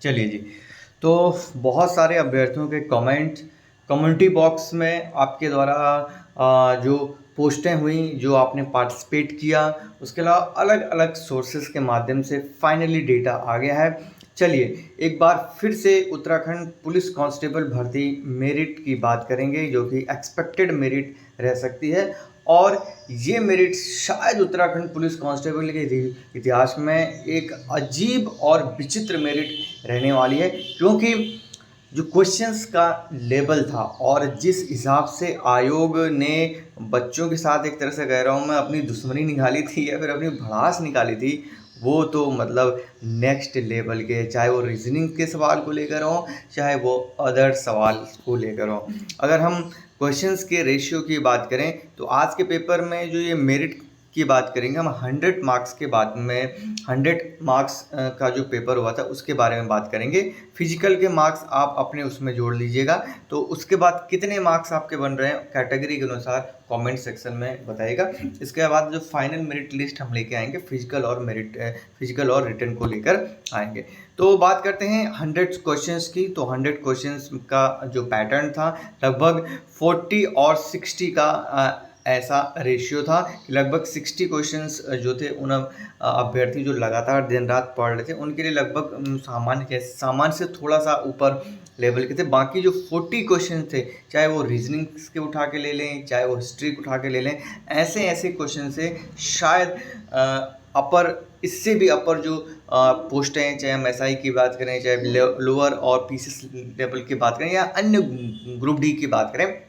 चलिए जी। तो बहुत सारे अभ्यर्थियों के कम्युनिटी बॉक्स में आपके द्वारा जो पोस्टें हुई, जो आपने पार्टिसिपेट किया, उसके अलावा अलग अलग सोर्सेज के माध्यम से फाइनली डेटा आ गया है। चलिए एक बार फिर से उत्तराखंड पुलिस कांस्टेबल भर्ती मेरिट की बात करेंगे, जो कि एक्सपेक्टेड मेरिट रह सकती है। और ये मेरिट शायद उत्तराखंड पुलिस कांस्टेबल के इतिहास में एक अजीब और विचित्र मेरिट रहने वाली है, क्योंकि जो क्वेश्चंस का लेवल था और जिस हिसाब से आयोग ने बच्चों के साथ, एक तरह से कह रहा हूँ मैं, अपनी दुश्मनी निकाली थी या फिर अपनी भड़ास निकाली थी, वो तो मतलब नेक्स्ट लेवल के, चाहे वो रीजनिंग के सवाल को लेकर हो, चाहे वो अदर सवाल को लेकर हो। अगर हम क्वेश्चंस के रेशियो की बात करें तो आज के पेपर में जो ये मेरिट की बात करेंगे हम 100 मार्क्स के बाद में, 100 मार्क्स का जो पेपर हुआ था उसके बारे में बात करेंगे। फिजिकल के मार्क्स आप अपने उसमें जोड़ लीजिएगा, तो उसके बाद कितने मार्क्स आपके बन रहे हैं कैटेगरी के अनुसार कमेंट सेक्शन में बताइएगा। इसके बाद जो फाइनल मेरिट लिस्ट हम लेके आएंगे फिजिकल और रिटन को लेकर आएंगे। तो बात करते हैं 100 क्वेश्चंस की। तो 100 क्वेश्चंस का जो पैटर्न था, लगभग 40 और 60 का ऐसा रेशियो था कि लगभग 60 क्वेश्चंस जो थे उन अभ्यर्थी जो लगातार दिन रात पढ़ रहे थे उनके लिए लगभग सामान्य से थोड़ा सा ऊपर लेवल के थे। बाकी जो 40 क्वेश्चन थे, चाहे वो रीजनिंग के उठा के ले लें, चाहे वो हिस्ट्री को उठा के ले लें, ऐसे ऐसे क्वेश्चन से शायद अपर, इससे भी अपर जो पोस्टें हैं, चाहे हम एसआई की बात करें, चाहे लोअर और पीसीएस लेवल की बात करें, या अन्य ग्रुप डी की बात करें,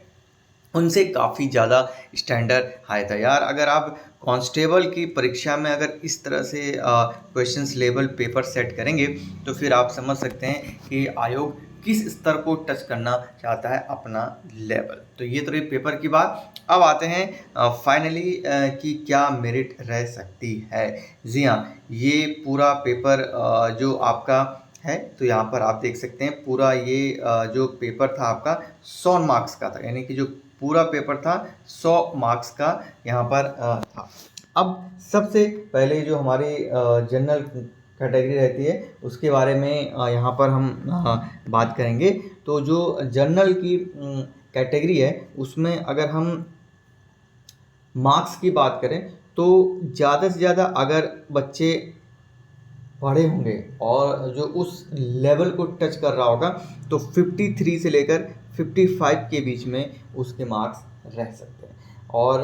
उनसे काफ़ी ज़्यादा स्टैंडर्ड हाई था यार। अगर आप कांस्टेबल की परीक्षा में अगर इस तरह से क्वेश्चंस लेवल पेपर सेट करेंगे तो फिर आप समझ सकते हैं कि आयोग किस स्तर को टच करना चाहता है अपना लेवल। तो ये तो रही पेपर की बात। अब आते हैं फाइनली कि क्या मेरिट रह सकती है। जी हाँ, ये पूरा पेपर जो आपका है, तो यहाँ पर आप देख सकते हैं पूरा ये जो पेपर था आपका 100 मार्क्स का था, यानी कि जो पूरा पेपर था 100 मार्क्स का यहाँ पर था। अब सबसे पहले जो हमारी जनरल कैटेगरी रहती है उसके बारे में यहाँ पर हम बात करेंगे। तो जो जनरल की कैटेगरी है उसमें अगर हम मार्क्स की बात करें तो ज़्यादा से ज़्यादा अगर बच्चे पढ़े होंगे और जो उस लेवल को टच कर रहा होगा तो 53 से लेकर 55 के बीच में उसके मार्क्स रह सकते हैं। और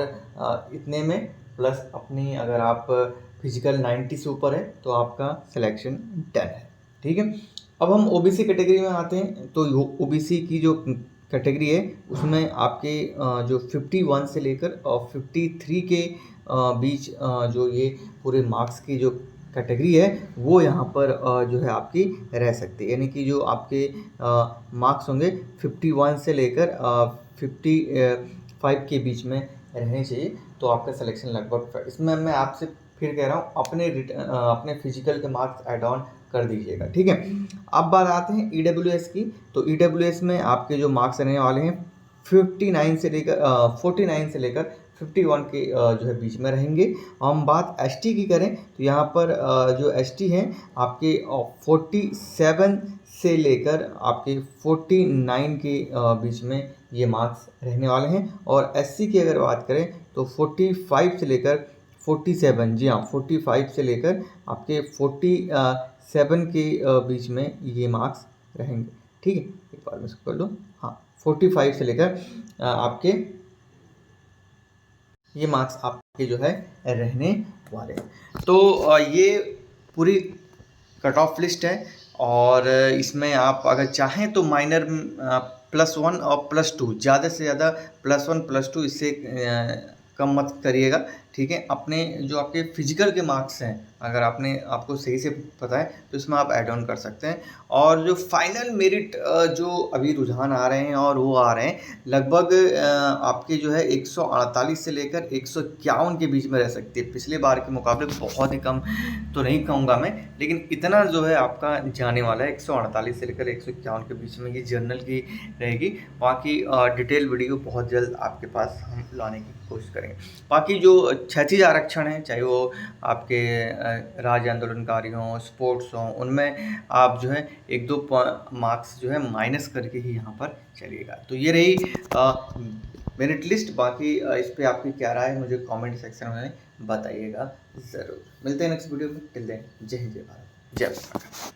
इतने में प्लस अपनी, अगर आप फिजिकल 90 से ऊपर है तो आपका सिलेक्शन डन है। ठीक है, अब हम ओबीसी कैटेगरी में आते हैं। तो ओबीसी की जो कैटेगरी है उसमें आपके जो 51 से लेकर 53 के बीच जो ये पूरे मार्क्स की जो कैटेगरी है वो यहाँ पर जो है आपकी रह सकती है, यानी कि जो आपके मार्क्स होंगे 51 से लेकर 55 के बीच में रहने चाहिए, तो आपका सिलेक्शन लगभग। इसमें मैं आपसे फिर कह रहा हूँ अपने फिजिकल के मार्क्स ऐड ऑन कर दीजिएगा। ठीक है, अब बात आते हैं ईडब्ल्यूएस की। तो ईडब्ल्यूएस में आपके जो मार्क्स रहने वाले हैं 49 से लेकर 51 के जो है बीच में रहेंगे। हम बात एसटी की करें तो यहाँ पर जो एसटी हैं आपके 47 से लेकर आपके 49 के बीच में ये मार्क्स रहने वाले हैं। और एससी की अगर बात करें तो 45 से लेकर 47, जी हाँ 45 से लेकर आपके 47 के बीच में ये मार्क्स रहेंगे। ठीक है, एक बार मैं इसको कर लूँ, हाँ 45 से लेकर आपके ये मार्क्स आपके जो है रहने वाले हैं। तो ये पूरी कट ऑफ लिस्ट है, और इसमें आप अगर चाहें तो माइनर +1 और +2, ज़्यादा से ज़्यादा +1 +2, इससे कम मत करिएगा। ठीक है, अपने जो आपके फिजिकल के मार्क्स हैं अगर आपको सही से पता है तो इसमें आप ऐड ऑन कर सकते हैं। और जो फाइनल मेरिट जो अभी रुझान आ रहे हैं और वो आ रहे हैं लगभग आपके जो है 148 से लेकर 151 के बीच में रह सकती है। पिछले बार के मुकाबले बहुत ही कम तो नहीं कहूँगा मैं, लेकिन इतना जो है आपका जाने वाला है। 148 से लेकर 151 के बीच में ये जर्नल की रहेगी। बाकी डिटेल वीडियो बहुत जल्द आपके पास हम लाने की कोशिश करेंगे। बाकी जो क्षैतिज आरक्षण है, चाहे वो आपके राज्य आंदोलनकारी हों, स्पोर्ट्स हों, उनमें आप जो है 1-2 मार्क्स जो है माइनस करके ही यहाँ पर चलिएगा। तो ये रही मेरिट लिस्ट। बाकी इस पे आपकी क्या राय है मुझे कमेंट सेक्शन में बताइएगा ज़रूर। मिलते हैं नेक्स्ट वीडियो में, टिल देन जय हिंद, जय भारत, जय भारत।